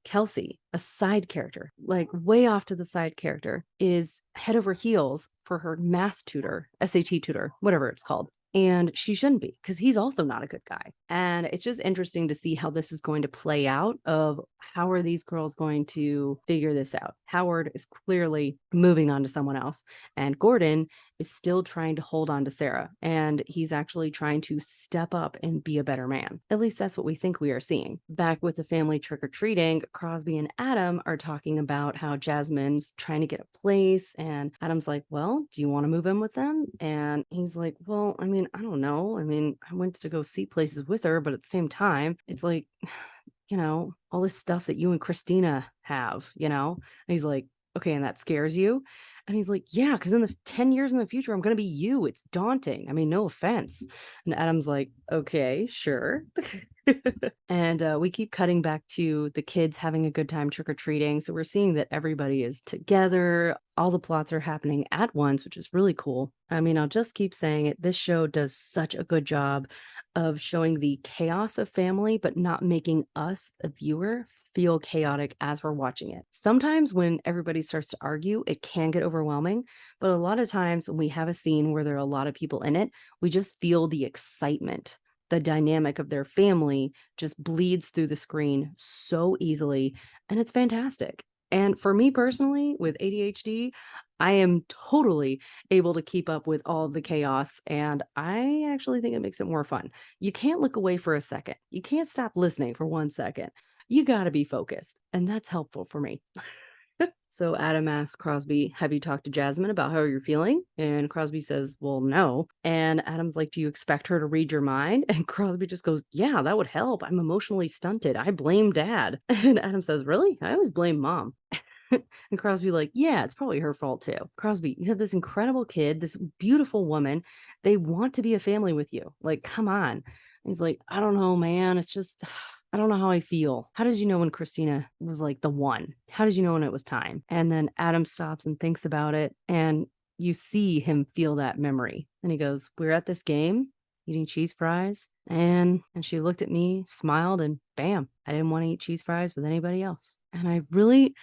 Kelsey, a side character, like way off to the side character, is head over heels for her math tutor, SAT tutor, whatever it's called. And she shouldn't be, because he's also not a good guy. And it's just interesting to see how this is going to play out, of how are these girls going to figure this out. Howard is clearly moving on to someone else, and Gordon is still trying to hold on to Sarah, and he's actually trying to step up and be a better man. At least that's what we think we are seeing. Back with the family trick-or-treating, Crosby and Adam are talking about how Jasmine's trying to get a place, and Adam's like, well, do you want to move in with them? And he's like, well, I don't know. I went to go see places with her, but at the same time, it's like, all this stuff that you and Christina have, And he's like, okay, and that scares you? And he's like, yeah, because in the 10 years in the future, I'm going to be you. It's daunting. No offense. And Adam's like, okay, sure. And we keep cutting back to the kids having a good time trick-or-treating. So we're seeing that everybody is together. All the plots are happening at once, which is really cool. I'll just keep saying it. This show does such a good job of showing the chaos of family, but not making us, the viewer, feel chaotic as we're watching it. Sometimes when everybody starts to argue, it can get overwhelming, but a lot of times when we have a scene where there are a lot of people in it, we just feel the excitement. The dynamic of their family just bleeds through the screen so easily, and it's fantastic. And for me personally, with ADHD, I am totally able to keep up with all of the chaos, and I actually think it makes it more fun. You can't look away for a second. You can't stop listening for 1 second. You got to be focused, and that's helpful for me. So Adam asks Crosby, have you talked to Jasmine about how you're feeling? And Crosby says, well, no. And Adam's like, do you expect her to read your mind? And Crosby just goes, yeah, that would help. I'm emotionally stunted. I blame dad. And Adam says, really? I always blame mom. And Crosby like, yeah, it's probably her fault too. Crosby, you have this incredible kid, this beautiful woman. They want to be a family with you. Like, come on. And he's like, I don't know, man. It's just, I don't know how I feel. How did you know when Christina was like the one? How did you know when it was time? And then Adam stops and thinks about it, and you see him feel that memory. And he goes, we're at this game eating cheese fries. And she looked at me, smiled, and bam, I didn't want to eat cheese fries with anybody else. And I really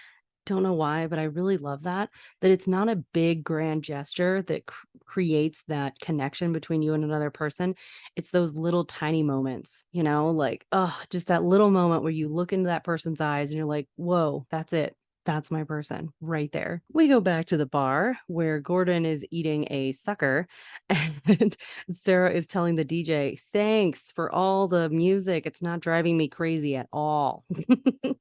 don't know why, but I really love that it's not a big grand gesture that creates that connection between you and another person. It's those little tiny moments, like, oh, just that little moment where you look into that person's eyes and you're like, whoa, that's it. That's my person right there. We go back to the bar where Gordon is eating a sucker and Sarah is telling the DJ, thanks for all the music. It's not driving me crazy at all.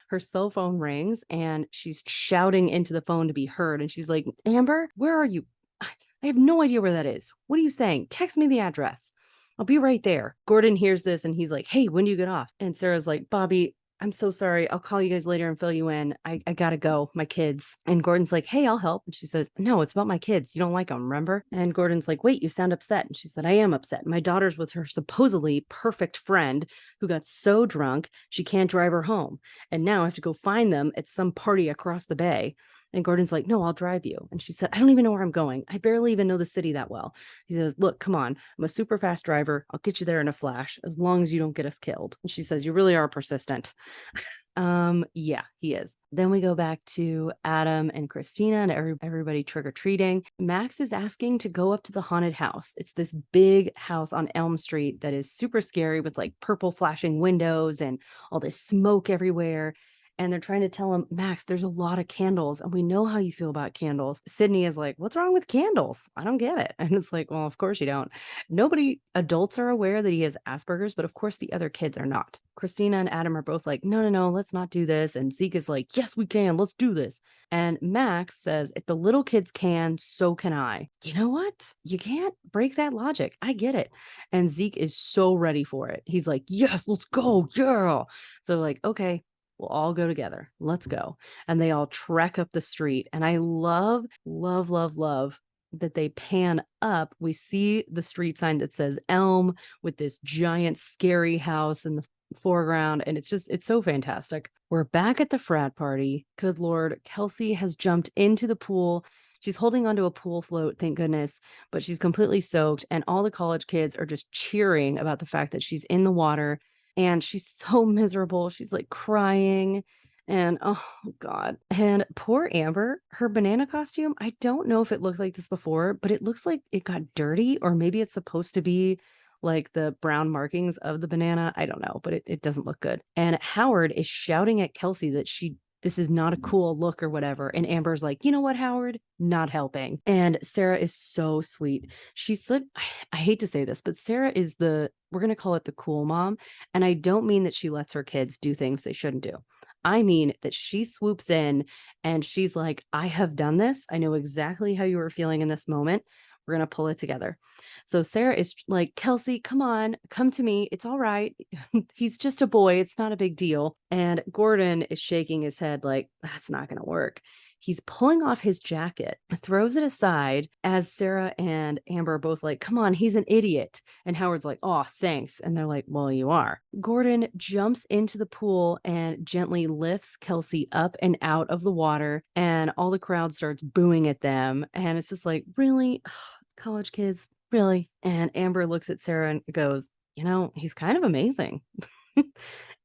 Her cell phone rings and she's shouting into the phone to be heard. And she's like, Amber, where are you? I have no idea where that is. What are you saying? Text me the address. I'll be right there. Gordon hears this and he's like, hey, when do you get off? And Sarah's like, Bobby, I'm so sorry. I'll call you guys later and fill you in. I gotta go. My kids. And Gordon's like, hey, I'll help. And she says, no, it's about my kids. You don't like them, remember? And Gordon's like, wait, you sound upset. And she said, I am upset. My daughter's with her supposedly perfect friend who got so drunk she can't drive her home. And now I have to go find them at some party across the bay. And Gordon's like, no, I'll drive you. And she said, I don't even know where I'm going. I barely even know the city that well. He says, look, come on. I'm a super fast driver. I'll get you there in a flash as long as you don't get us killed. And she says, you really are persistent. Yeah, he is. Then we go back to Adam and Christina and everybody trick-or-treating. Max is asking to go up to the haunted house. It's this big house on Elm Street that is super scary with like purple flashing windows and all this smoke everywhere. And they're trying to tell him, Max, there's a lot of candles, and we know how you feel about candles. Sydney is like, what's wrong with candles? I don't get it. And it's like, well, of course you don't. Nobody, adults are aware that he has Asperger's, but of course the other kids are not. Christina and Adam are both like, no, let's not do this. And Zeke is like, yes, we can. Let's do this. And Max says, if the little kids can, so can I. You know what? You can't break that logic. I get it. And Zeke is so ready for it. He's like, yes, let's go. Yeah. So like, okay, we'll all go together. Let's go. And they all trek up the street. And I love that they pan up. We see the street sign that says Elm with this giant scary house in the foreground. And it's so fantastic. We're back at the frat party. Good Lord. Kelsey has jumped into the pool. She's holding onto a pool float, thank goodness, but she's completely soaked. And all the college kids are just cheering about the fact that she's in the water. And she's so miserable. She's like crying. And oh God. And poor Amber, her banana costume, I don't know if it looked like this before, but it looks like it got dirty, or maybe it's supposed to be like the brown markings of the banana. I don't know, but it doesn't look good. And Howard is shouting at Kelsey that this is not a cool look or whatever. And Amber's like, you know what, Howard? Not helping. And Sarah is so sweet. She's like, I hate to say this, but Sarah is we're going to call it the cool mom. And I don't mean that she lets her kids do things they shouldn't do. I mean that she swoops in and she's like, I have done this. I know exactly how you were feeling in this moment. We're going to pull it together. So Sarah is like, Kelsey, come on, come to me. It's all right. He's just a boy. It's not a big deal. And Gordon is shaking his head like, that's not going to work. He's pulling off his jacket, throws it aside as Sarah and Amber are both like, come on, he's an idiot. And Howard's like, oh, thanks. And they're like, well, you are. Gordon jumps into the pool and gently lifts Kelsey up and out of the water. And all the crowd starts booing at them. And it's just like, really? College kids, really? And Amber looks at Sarah and goes, he's kind of amazing.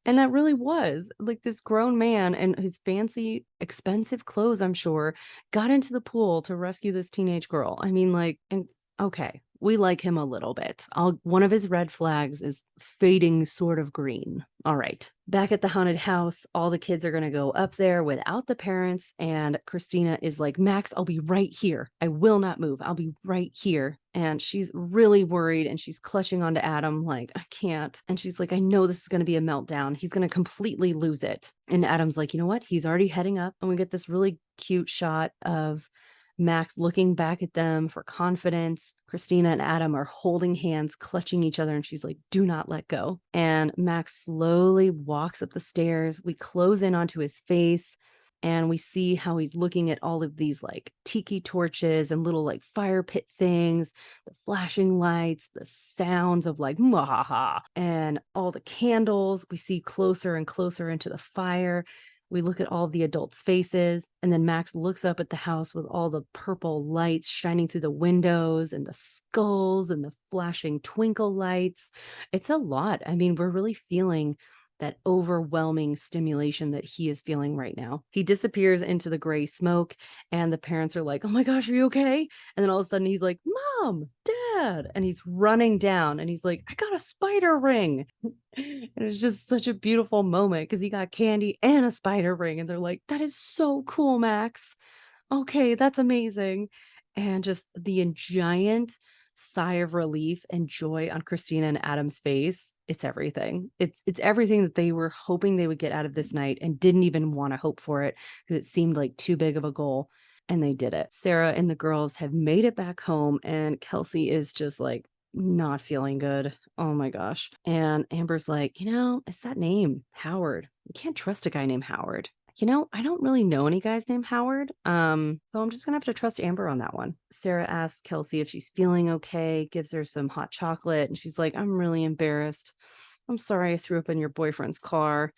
And that really was like this grown man and his fancy, expensive clothes, I'm sure, got into the pool to rescue this teenage girl. I mean, like, and okay, we like him a little bit. One of his red flags is fading sort of green. All right. Back at the haunted house, all the kids are going to go up there without the parents. And Christina is like, Max, I'll be right here. I will not move. I'll be right here. And she's really worried and she's clutching onto Adam like, I can't. And she's like, I know this is going to be a meltdown. He's going to completely lose it. And Adam's like, you know what? He's already heading up. And we get this really cute shot of Max looking back at them for confidence. Christina and Adam are holding hands, clutching each other, and she's like, do not let go. And Max slowly walks up the stairs. We close in onto his face and we see how he's looking at all of these like tiki torches and little like fire pit things, the flashing lights, the sounds of like mahaha, and all the candles. We see closer and closer into the fire. We look at all the adults' faces, and then Max looks up at the house with all the purple lights shining through the windows and the skulls and the flashing twinkle lights. It's a lot. I mean, we're really feeling that overwhelming stimulation that he is feeling right now. He disappears into the gray smoke, and the parents are like, oh my gosh, are you okay? And then all of a sudden he's like, Mom, Dad. And he's running down and he's like, I got a spider ring. And it's just such a beautiful moment because he got candy and a spider ring. And they're like, that is so cool, Max. Okay, that's amazing. And just the giant sigh of relief and joy on Christina and Adam's face. It's everything. It's everything that they were hoping they would get out of this night and didn't even want to hope for it because it seemed like too big of a goal. And they did it. Sarah and the girls have made it back home, and Kelsey is just like not feeling good. Oh my gosh. And Amber's like, it's that name, Howard. You can't trust a guy named Howard. I don't really know any guys named Howard. So I'm just gonna have to trust Amber on that one. Sarah asks Kelsey if she's feeling okay, gives her some hot chocolate, and she's like, I'm really embarrassed. I'm sorry I threw up in your boyfriend's car.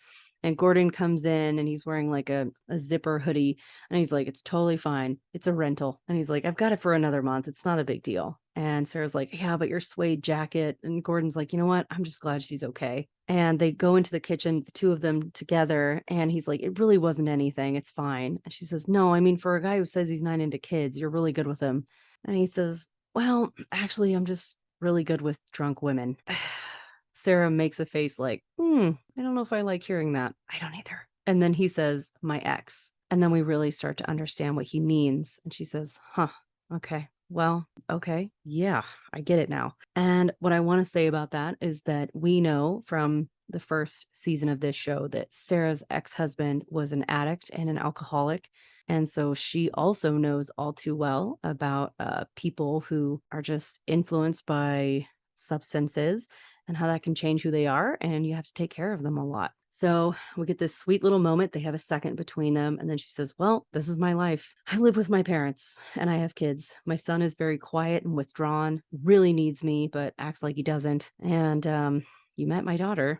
And Gordon comes in and he's wearing like a zipper hoodie. And he's like, it's totally fine. It's a rental. And he's like, I've got it for another month. It's not a big deal. And Sarah's like, yeah, but your suede jacket. And Gordon's like, you know what? I'm just glad she's okay. And they go into the kitchen, the two of them together. And he's like, it really wasn't anything. It's fine. And she says, no, I mean, for a guy who says he's not into kids, you're really good with him. And he says, well, actually, I'm just really good with drunk women. Sarah makes a face like, I don't know if I like hearing that. I don't either. And then he says, my ex. And then we really start to understand what he means. And she says, huh, okay. Well, okay. Yeah, I get it now. And what I want to say about that is that we know from the first season of this show that Sarah's ex-husband was an addict and an alcoholic. And so she also knows all too well about people who are just influenced by substances and how that can change who they are. And you have to take care of them a lot. So we get this sweet little moment. They have a second between them. And then she says, well, this is my life. I live with my parents and I have kids. My son is very quiet and withdrawn, really needs me, but acts like he doesn't. And you met my daughter.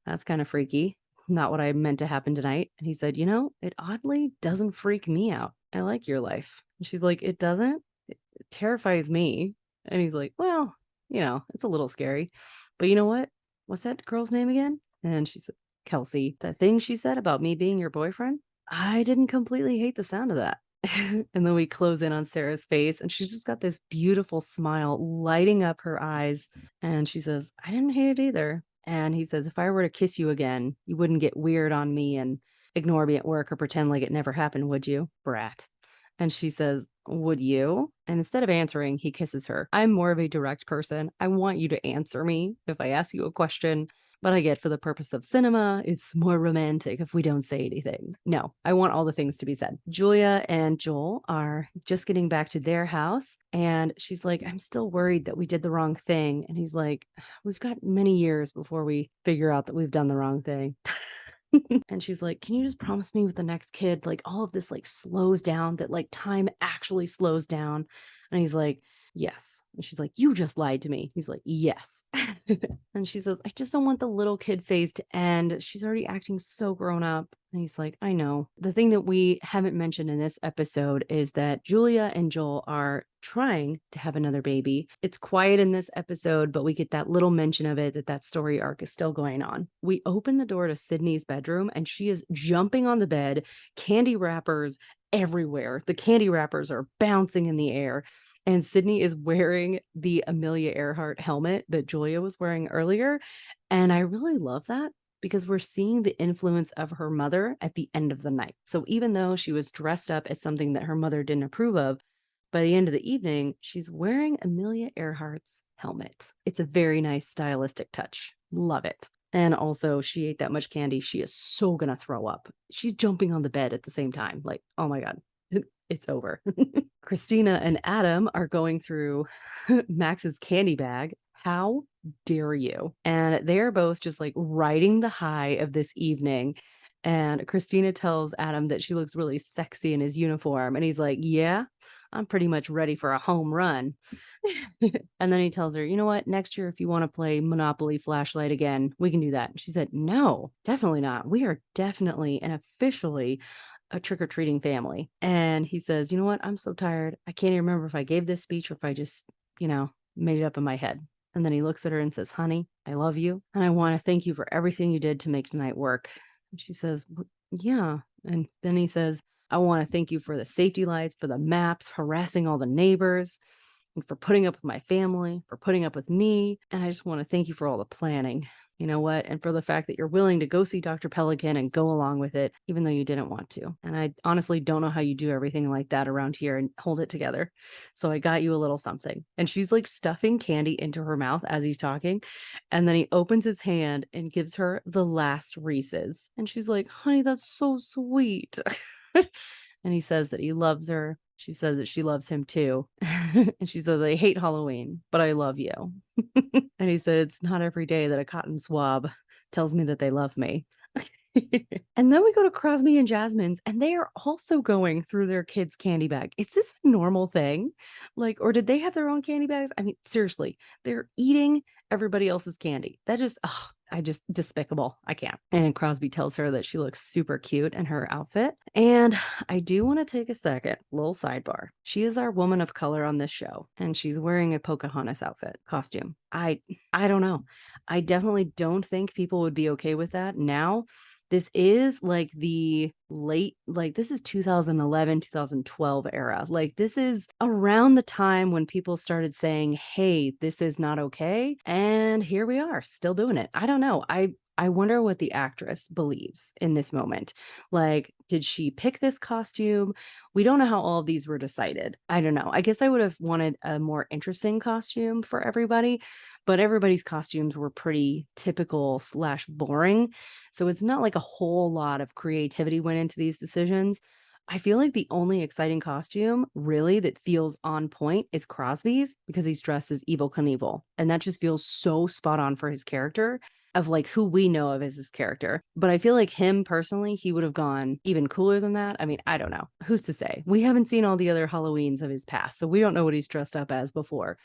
That's kind of freaky. Not what I meant to happen tonight. And he said, it oddly doesn't freak me out. I like your life. And she's like, it doesn't? It terrifies me. And he's like, well, it's a little scary. But you know what? What's that girl's name again? And she said, Kelsey. The thing she said about me being your boyfriend, I didn't completely hate the sound of that. And then we close in on Sarah's face, and she's just got this beautiful smile lighting up her eyes. And she says, I didn't hate it either. And he says, if I were to kiss you again, you wouldn't get weird on me and ignore me at work or pretend like it never happened, would you? Brat. And she says, would you? And instead of answering, he kisses her. I'm more of a direct person. I want you to answer me if I ask you a question. But I get for the purpose of cinema, it's more romantic if we don't say anything. No, I want all the things to be said. Julia and Joel are just getting back to their house. And she's like, I'm still worried that we did the wrong thing. And he's like, we've got many years before we figure out that we've done the wrong thing. And she's like, can you just promise me with the next kid, like all of this like slows down, that like time actually slows down? And he's like, yes. And she's like, you just lied to me. He's like, yes. And she says, I just don't want the little kid phase to end. She's already acting so grown up. And he's like, I know. The thing that we haven't mentioned in this episode is that Julia and Joel are trying to have another baby. It's quiet in this episode, but we get that little mention of it, that story arc is still going on. We open the door to Sydney's bedroom and she is jumping on the bed, candy wrappers everywhere. The candy wrappers are bouncing in the air. And Sydney is wearing the Amelia Earhart helmet that Julia was wearing earlier. And I really love that because we're seeing the influence of her mother at the end of the night. So even though she was dressed up as something that her mother didn't approve of, by the end of the evening, she's wearing Amelia Earhart's helmet. It's a very nice stylistic touch. Love it. And also, she ate that much candy. She is so going to throw up. She's jumping on the bed at the same time. Like, oh my God, it's over. Christina and Adam are going through Max's candy bag. How dare you? And they're both just like riding the high of this evening. And Christina tells Adam that she looks really sexy in his uniform. And he's like, yeah, I'm pretty much ready for a home run. And then he tells her, you know what? Next year, if you want to play Monopoly Flashlight again, we can do that. And she said, no, definitely not. We are definitely and officially a trick-or-treating family. And he says, you know what? I'm so tired. I can't even remember if I gave this speech or if I just, made it up in my head. And then he looks at her and says, honey, I love you. And I want to thank you for everything you did to make tonight work. And she says, yeah. And then he says, I want to thank you for the safety lights, for the maps, harassing all the neighbors, and for putting up with my family, for putting up with me. And I just want to thank you for all the planning. You know what? And for the fact that you're willing to go see Dr. Pelican and go along with it, even though you didn't want to. And I honestly don't know how you do everything like that around here and hold it together. So I got you a little something. And she's like stuffing candy into her mouth as he's talking. And then he opens his hand and gives her the last Reese's. And she's like, honey, that's so sweet. And he says that he loves her She says that she loves him too. And she says, I hate Halloween, but I love you. And he said, it's not every day that a cotton swab tells me that they love me. And then we go to Crosby and Jasmine's, and they are also going through their kids' candy bag. Is this a normal thing? Like, or did they have their own candy bags? I mean, seriously, they're eating everybody else's candy. That just, I just despicable. I can't. And Crosby tells her that she looks super cute in her outfit. And I do want to take a second, little sidebar. She is our woman of color on this show, and she's wearing a Pocahontas outfit costume. I don't know. I definitely don't think people would be okay with that now. This is like the late, like this is 2011, 2012 era. Like this is around the time when people started saying, hey, this is not okay. And here we are still doing it. I don't know. I wonder what the actress believes in this moment. Like, did she pick this costume? We don't know how all of these were decided. I don't know. I guess I would have wanted a more interesting costume for everybody, but everybody's costumes were pretty typical / boring. So it's not like a whole lot of creativity went into these decisions. I feel like the only exciting costume really that feels on point is Crosby's because he's dressed as Evil Knievel. And that just feels so spot on for his character of like who we know of as his character. But I feel like him personally, he would have gone even cooler than that. I mean, I don't know. Who's to say? We haven't seen all the other Halloweens of his past, so we don't know what he's dressed up as before.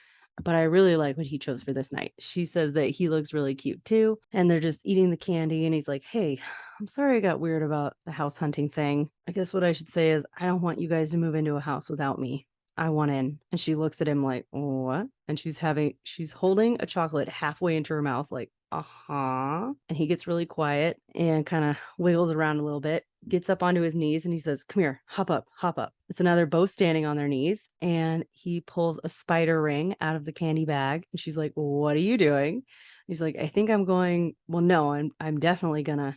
But I really like what he chose for this night. She says that he looks really cute too. And they're just eating the candy. And he's like, hey, I'm sorry I got weird about the house hunting thing. I guess what I should say is, I don't want you guys to move into a house without me. I want in. And she looks at him like, what? And she's holding a chocolate halfway into her mouth, like, uh-huh. And he gets really quiet and kind of wiggles around a little bit, gets up onto his knees, and he says, come here, hop up, hop up. So now they're both standing on their knees, and he pulls a spider ring out of the candy bag. And she's like, what are you doing? He's like, I think I'm going, well, no, I'm definitely gonna,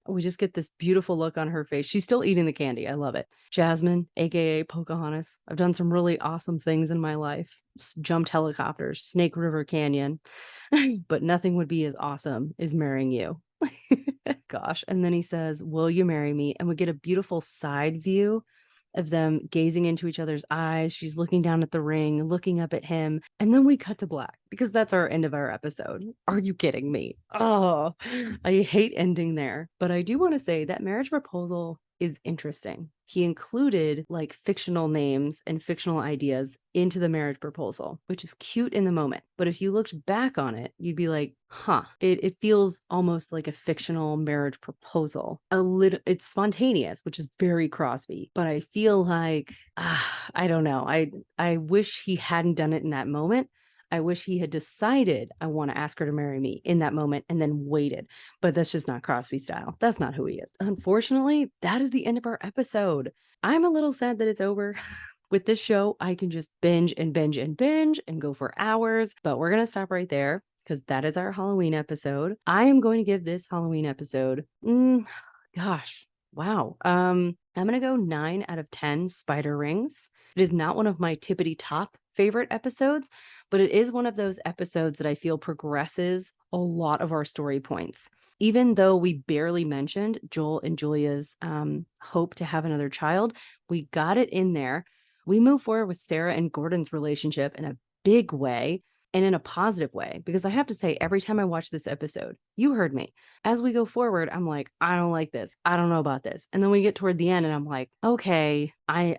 we just get this beautiful look on her face. She's still eating the candy. I love it. Jasmine, aka Pocahontas. I've done some really awesome things in my life. Jumped helicopters, Snake River Canyon, but nothing would be as awesome as marrying you. Gosh. And then he says, will you marry me? And we get a beautiful side view of them gazing into each other's eyes. She's looking down at the ring, looking up at him. And then we cut to black because that's our end of our episode. Are you kidding me? Oh, I hate ending there. But I do want to say that marriage proposal is interesting. He included like fictional names and fictional ideas into the marriage proposal, which is cute in the moment. But if you looked back on it, you'd be like, it feels almost like a fictional marriage proposal. It's spontaneous, which is very Crosby. But I feel like, I don't know. I wish he hadn't done it in that moment. I wish he had decided I want to ask her to marry me in that moment and then waited. But that's just not Crosby style. That's not who he is. Unfortunately, that is the end of our episode. I'm a little sad that it's over. With this show, I can just binge and binge and binge and go for hours, but we're going to stop right there because that is our Halloween episode. I am going to give this Halloween episode, gosh, wow. I'm going to go 9 out of 10 spider rings. It is not one of my tippity top favorite episodes, but it is one of those episodes that I feel progresses a lot of our story points. Even though we barely mentioned Joel and Julia's hope to have another child, we got it in there. We move forward with Sarah and Gordon's relationship in a big way and in a positive way, because I have to say, every time I watch this episode, you heard me. As we go forward, I'm like, I don't like this. I don't know about this. And then we get toward the end and I'm like, okay,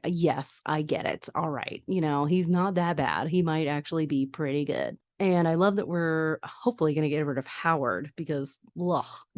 yes, I get it. All right. You know, he's not that bad. He might actually be pretty good. And I love that we're hopefully going to get rid of Howard because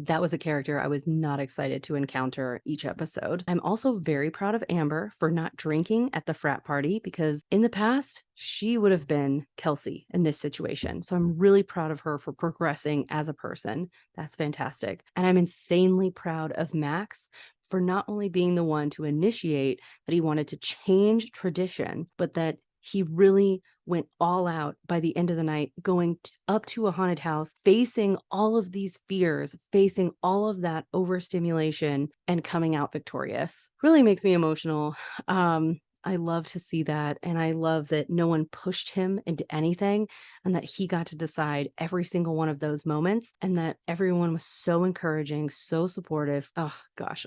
that was a character I was not excited to encounter each episode. I'm also very proud of Amber for not drinking at the frat party because in the past, she would have been Kelsey in this situation. So I'm really proud of her for progressing as a person. That's fantastic. And I'm insanely proud of Max for not only being the one to initiate that he wanted to change tradition, but that he really went all out by the end of the night, going up to a haunted house, facing all of these fears, facing all of that overstimulation and coming out victorious. Really makes me emotional. I love to see that. And I love that no one pushed him into anything and that he got to decide every single one of those moments and that everyone was so encouraging, so supportive. Oh gosh,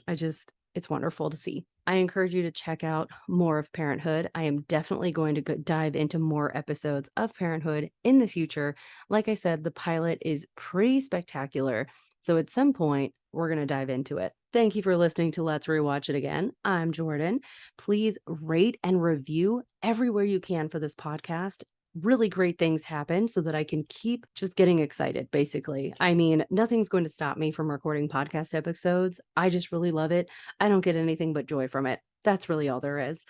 It's wonderful to see. I encourage you to check out more of Parenthood. I am definitely going to dive into more episodes of Parenthood in the future. Like I said, the pilot is pretty spectacular. So at some point, we're going to dive into it. Thank you for listening to Let's Rewatch It Again. I'm Jordan. Please rate and review everywhere you can for this podcast. Really great things happen so that I can keep just getting excited, basically. I mean, nothing's going to stop me from recording podcast episodes. I just really love it. I don't get anything but joy from it. That's really all there is.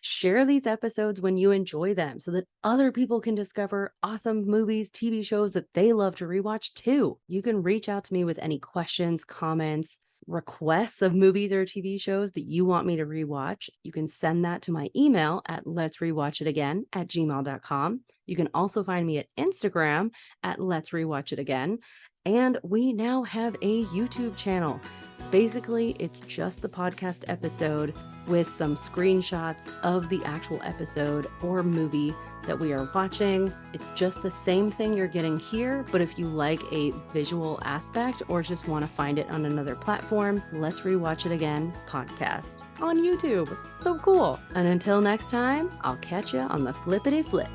Share these episodes when you enjoy them so that other people can discover awesome movies, TV shows that they love to rewatch too. You can reach out to me with any questions, comments, requests of movies or TV shows that you want me to rewatch. You can send that to my email at letsrewatchitagain@gmail.com. You can also find me at Instagram at Let's Rewatch It Again. And we now have a YouTube channel. Basically, it's just the podcast episode with some screenshots of the actual episode or movie that we are watching. It's just the same thing you're getting here, but if you like a visual aspect or just want to find it on another platform, Let's Rewatch It Again podcast on YouTube. So cool. And until next time, I'll catch you on the flippity flip.